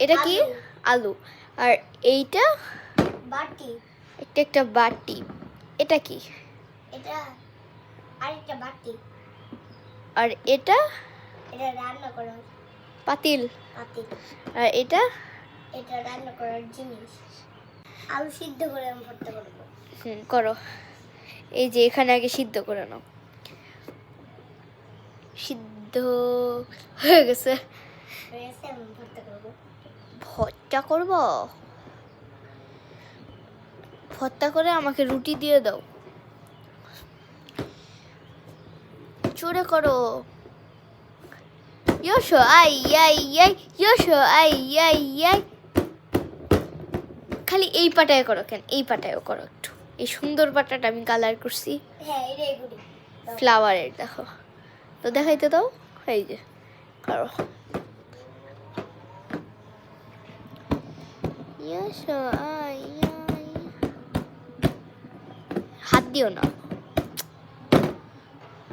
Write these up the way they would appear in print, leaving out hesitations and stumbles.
এটা কি? আলু। আর এইটা বাটি। একটা বাটি। এটা কি? এটা আরেকটা বাটি। আর এটা রান্না করার পাতিল। পাতিল। আর এটা রান্না করার জিনিস। আলু সিদ্ধ করে আমি ভর্তা করবো। করো। এই যে এখানে আগে সিদ্ধ করে নাও। সিদ্ধ হয়ে গেছে। আমি ভর্তা করবো। ভর্তা করব? ভর্তা করে আমাকে রুটি দিয়ে দাও। জোরে করো। ইয়োশো আই আই আই, ইয়োশো আই আই আই। খালি এই পাটায় করো কেন? এই পাটায়ও করো একটু। এই সুন্দর পাটাটা আমি কালার করছি। হ্যাঁ, এটাই করি। ফ্লাওয়ারের দেখো তো, দেখাইতে দাও। এই যে করো। ইয়োশো আই আই। হাত দিও না।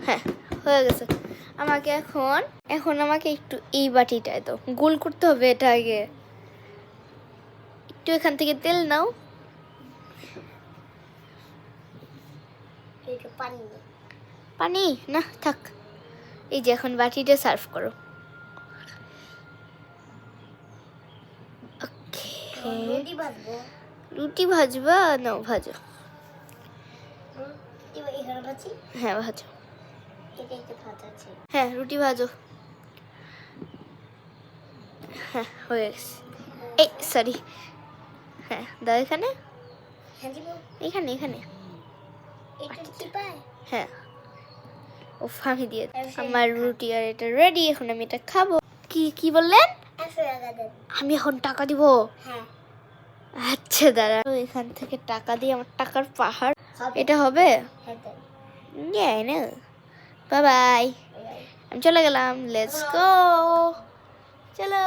হ্যাঁ, হয়ে গেছে। আমাকে এখন আমাকে একটু এই বাটিটায় দাও। গোল করতে হবে এটা আগে। একটু এখান থেকে তেল নাও। পানি না থাক। এই যে এখন বাটিটা সার্ভ করো। রুটি ভাজবা? নাও ভাজো। হ্যাঁ ভাজো। হ্যাঁ রুটি ভাজো। হ্যাঁ হয়ে গেছে। এই সরি। হ্যাঁ দাও এখানে। এখানে এখানে। হ্যাঁ ও ফাঁকি দিয়ে। আমার রুটি আর এটা রেডি। এখন আমি এটা খাবো। কি কি বললেন? আমি এখন টাকা দিব? আচ্ছা দাঁড়া, এখান থেকে টাকা দিয়ে আমার টাকার পাহাড়। এটা হবে? Bye bye. আমি চলে গেলাম। Let's go. চলো।